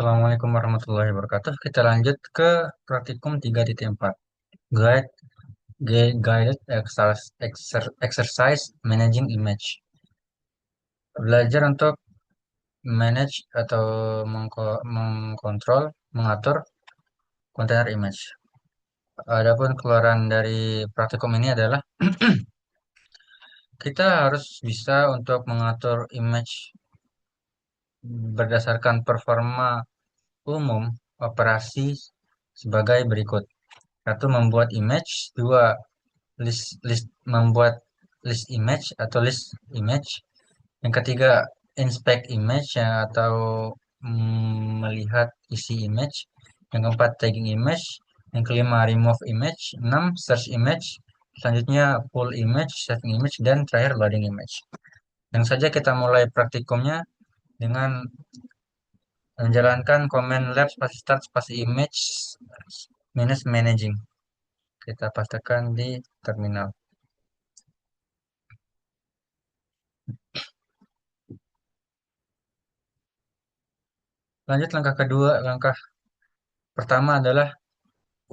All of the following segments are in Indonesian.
Assalamualaikum warahmatullahi wabarakatuh. Kita lanjut ke praktikum 3.4. Guide, Guided exercise Managing Image. Belajar untuk manage atau mengkontrol, mengatur kontainer image. Adapun keluaran dari praktikum ini adalah kita harus bisa untuk mengatur image berdasarkan performa umum operasi sebagai berikut. Satu, membuat image. Dua, membuat list image atau list image. Yang ketiga, inspect image ya, atau melihat isi image. Yang keempat, tagging image. Yang kelima, remove image. Enam, search image. Selanjutnya, pull image, saving image, dan terakhir loading image. Yang saja kita mulai praktikumnya dengan menjalankan command lab spasi start spasi image minus managing. Kita pastikan di terminal. Lanjut langkah kedua, langkah pertama adalah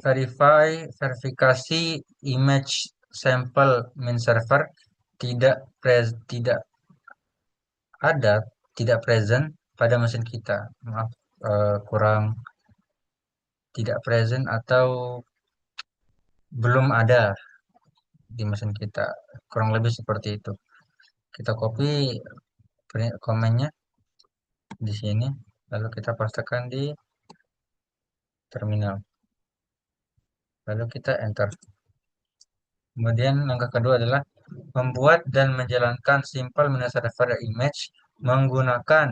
verifikasi image sampel min server tidak tidak ada, tidak present pada mesin kita. Maaf, kurang, tidak present atau belum ada di mesin kita. Kurang lebih seperti itu. Kita copy komennya di sini, lalu kita pastekan di terminal. Lalu kita enter. Kemudian langkah kedua adalah membuat dan menjalankan simple server image menggunakan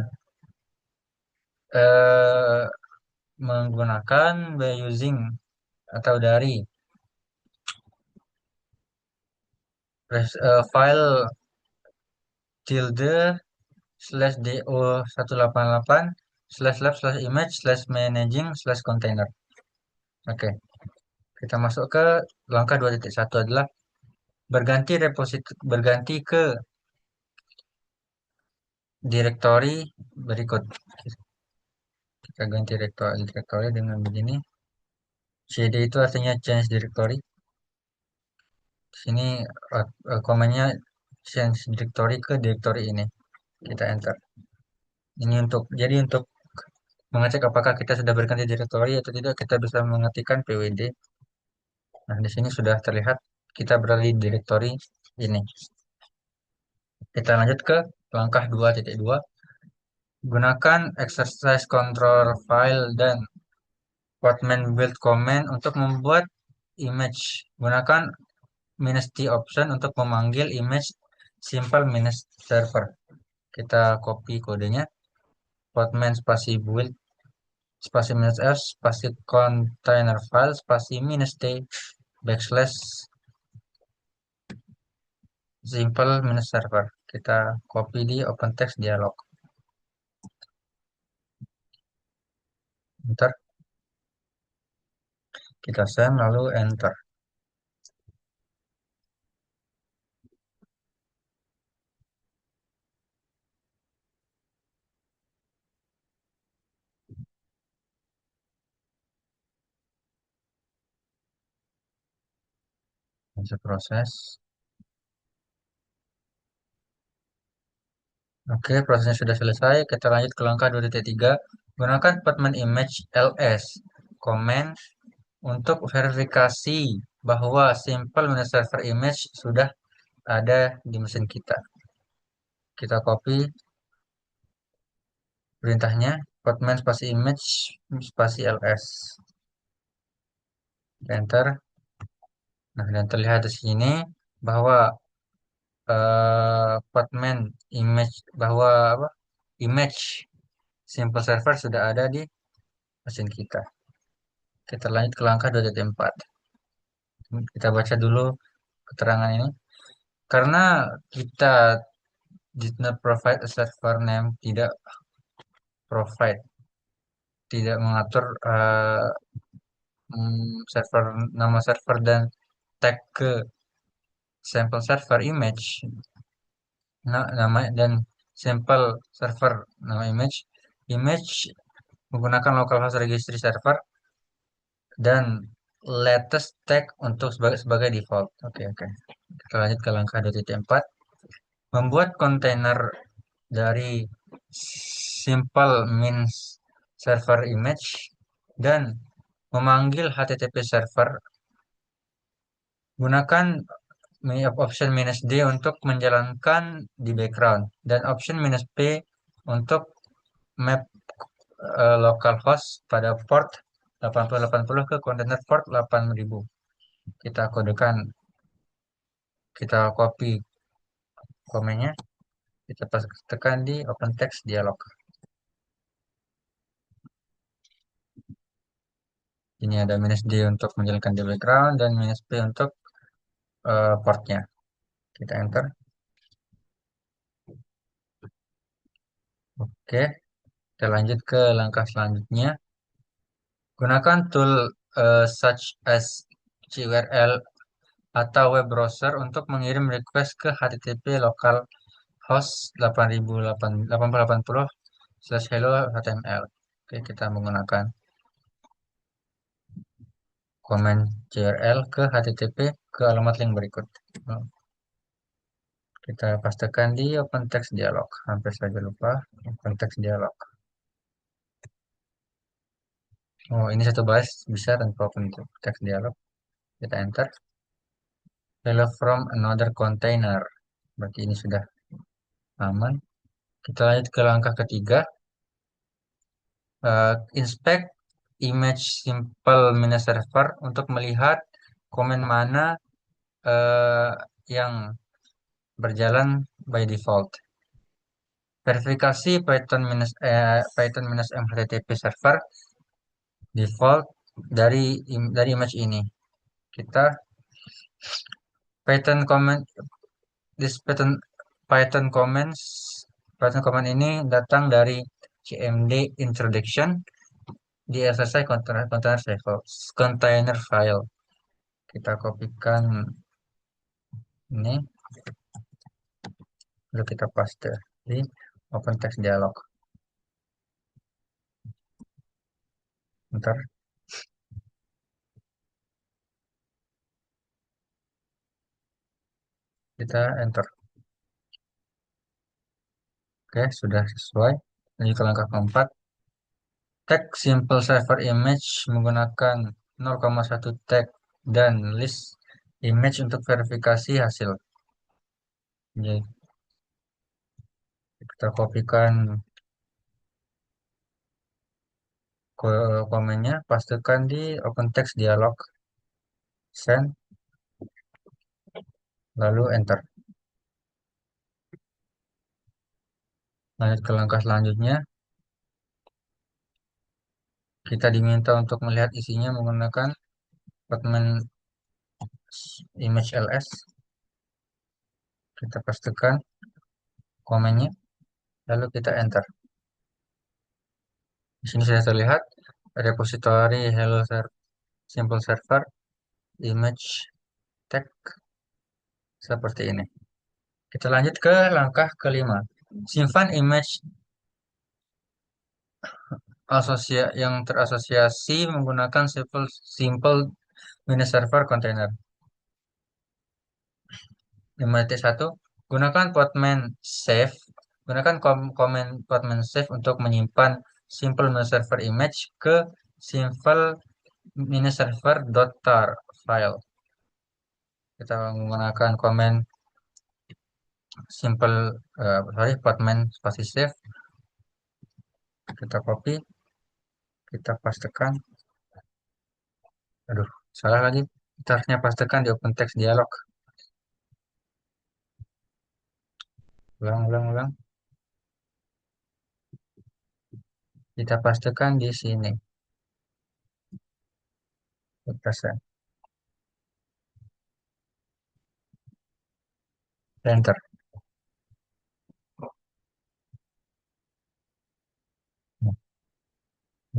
eh, by using atau dari file tilde slash do188 slash lab slash image slash managing slash container. Oke, kita masuk ke langkah 2.1 adalah berganti ke direktori berikut. Kita ganti direktori dengan begini. CD itu artinya change directory. Di sini komennya change directory ke directory ini. Kita enter. Ini untuk mengecek apakah kita sudah berganti directory atau tidak, kita bisa mengetikkan pwd. Nah, di sini sudah terlihat kita berada di directory ini. Kita lanjut ke langkah 2.2. Gunakan exercise control file dan Podman build command untuk membuat image. Gunakan minus T option untuk memanggil image simple minus server. Kita copy kodenya. Podman spasi build spasi minus F spasi container file spasi minus T backslash simple minus server. Kita copy di open text dialog. Enter. Kita send lalu enter. Masih proses. Oke, prosesnya sudah selesai. Kita lanjut ke langkah 2.3. Gunakan Podman image ls command untuk verifikasi bahwa simple minus server image sudah ada di mesin kita. Kita copy perintahnya, Podman spasi image spasi ls. Enter. Nah, dan terlihat di sini bahwa Podman image bahwa apa? Image simple server sudah ada di mesin kita. Kita lanjut ke langkah 2.4. Kita baca dulu keterangan ini. Karena kita did not provide a server name, provide, tidak mengatur server, nama server dan tag ke sampel server image, nama dan sampel server nama image menggunakan localhost registry server dan latest tag untuk sebagai default. Oke, oke. Kita lanjut ke langkah 2.4. Membuat kontainer dari simple means server image dan memanggil HTTP server. Gunakan option minus D untuk menjalankan di background dan option minus P untuk map localhost pada port 8080 ke kontainer port 8000. Kita kodekan, kita copy komennya, kita tekan di open text dialog. Ini ada minus D untuk menjalankan di background dan minus P untuk portnya. Kita enter. Oke, kita lanjut ke langkah selanjutnya. Gunakan tool such as CURL atau web browser untuk mengirim request ke HTTP localhost 8080/hello HTML. Oke, kita menggunakan komen CURL ke HTTP ke alamat link berikut. Kita pastikan di open text dialog. Hampir saja lupa. Open text dialog. Oh, ini satu baris bisa tanpa open text dialog. Kita enter. Hello from another container. Berarti ini sudah aman. Kita lanjut ke langkah ketiga. Inspect image simple mini server untuk melihat komen mana eh, yang berjalan by default. Verifikasi Python minus M HTTP server default dari image ini. Kita Python comment this Python comment ini datang dari cmd introduction di SSI container file. Kita kopikan ini lalu kita paste di open text dialog. Ntar kita enter. Oke, sudah sesuai. Lanjut ke langkah keempat. Tag simple server image menggunakan 0,1 tag dan list image untuk verifikasi hasil. Jadi kita kopikan komennya, pastikan di open text dialog, send, lalu enter. Lanjut ke langkah selanjutnya, kita diminta untuk melihat isinya menggunakan Podman image ls. Kita pastikan komennya, lalu kita enter. Di sini sudah terlihat repository hello simple server image tag seperti ini. Kita lanjut ke langkah kelima. Simpan image yang terasosiasi menggunakan simple mini server container. 5.1. Gunakan Podman save. Gunakan komen Podman save untuk menyimpan simple mini server image ke simple mini server.tar file. Kita menggunakan komen Podman spasi save. Kita copy, kita pastekan. Aduh, salah lagi. Kita harusnya pastekan di open text dialog. Ulang, ulang, ulang. Kita pastikan di sini. Persen. Enter.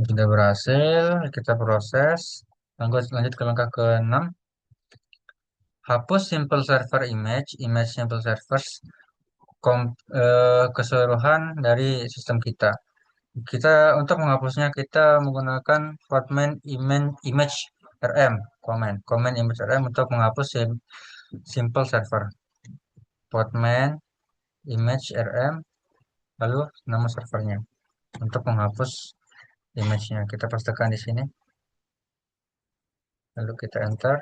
Sudah berhasil, kita proses. Lanjut ke langkah ke-6. Hapus simple server image simple servers keseluruhan dari sistem kita. Kita untuk menghapusnya kita menggunakan Podman image rm command image rm untuk menghapus simple server. Podman image rm lalu nama servernya untuk menghapus image-nya. Kita pastikan di sini. Lalu kita enter.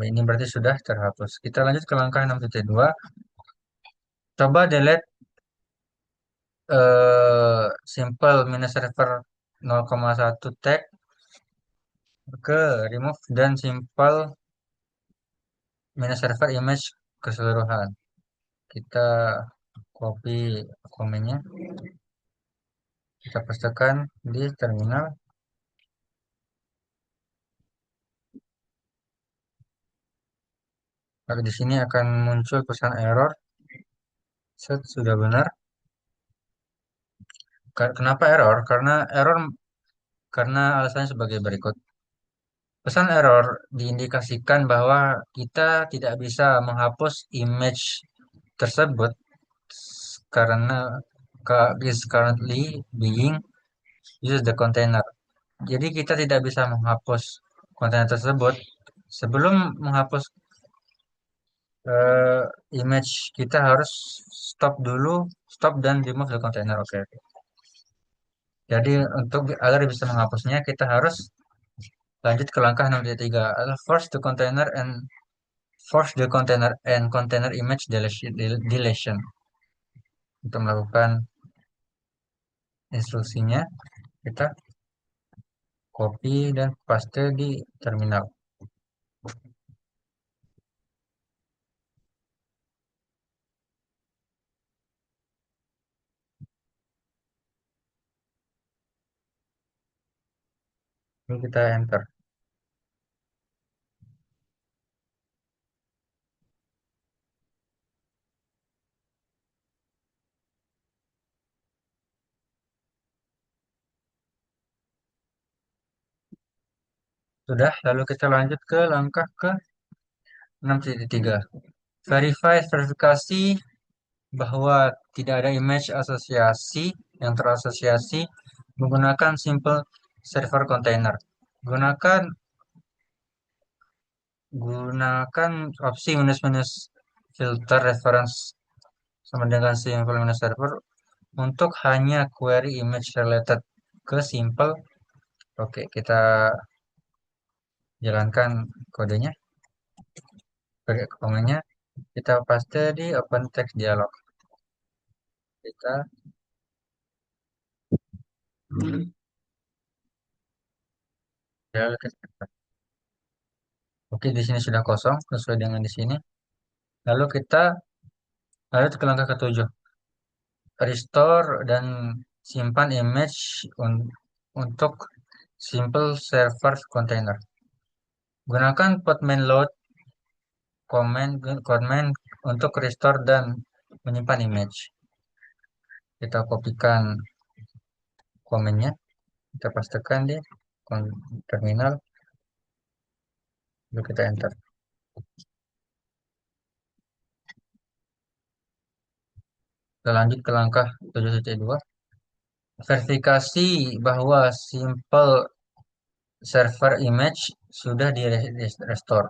Ini berarti sudah terhapus. Kita lanjut ke langkah 6.2. Coba delete simple minus server 0,1 tag ke remove dan simple minus server image keseluruhan. Kita copy komennya, kita pastekan di terminal. Lalu di sini akan muncul pesan error. Set, sudah benar. Kenapa error? Karena alasannya sebagai berikut. Pesan error diindikasikan bahwa kita tidak bisa menghapus image tersebut karena is currently being use the container. Jadi kita tidak bisa menghapus kontainer tersebut. Sebelum menghapus eh, image, kita harus stop dulu, stop dan remove the container. Oke. Oke. Jadi untuk agar bisa menghapusnya, kita harus lanjut ke langkah 6.3 adalah force the container and container image deletion. Untuk melakukan instruksinya, kita copy dan paste di terminal. Lalu kita enter. Sudah, lalu kita lanjut ke langkah ke 6.3. Verifikasi bahwa tidak ada image asosiasi yang terasosiasi menggunakan simple server container. Gunakan gunakan opsi minus filter reference sama dengan simple minus server untuk hanya query image related ke simple. Oke, kita jalankan kodenya, pakai komennya, kita paste di open text dialog. Kita ya, oke, di sini sudah kosong sesuai dengan di sini. Lalu kita lanjut ke langkah ketujuh. Restore dan simpan image untuk simple server container. Gunakan podman load command untuk restore dan menyimpan image. Kita kopikan komennya, kita pastekan di terminal, lalu kita enter. Kita lanjut ke langkah 7.2. Verifikasi bahwa simple server image sudah di restore.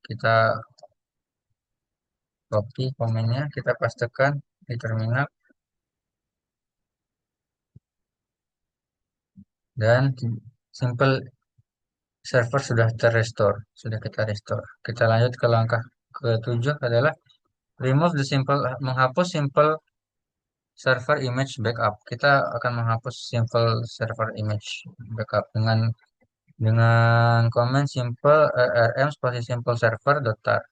Kita copy komennya, kita pastekan di terminal, dan simple server sudah terrestore, sudah kita restore. Kita lanjut ke langkah ketujuh adalah remove the simple, menghapus simple server image backup. Kita akan menghapus simple server image backup dengan command simple rm spasi simple server .tar.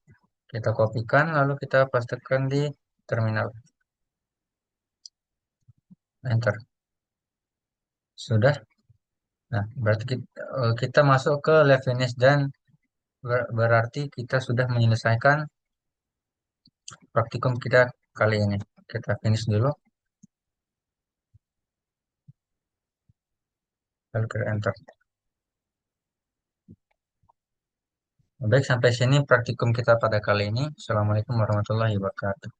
Kita kopikan lalu kita pastekan di terminal. Enter. Sudah. Nah, berarti kita masuk ke live finish dan berarti kita sudah menyelesaikan praktikum kita kali ini. Kita finish dulu, lalu kita enter. Baik, sampai sini praktikum kita pada kali ini. Assalamualaikum warahmatullahi wabarakatuh.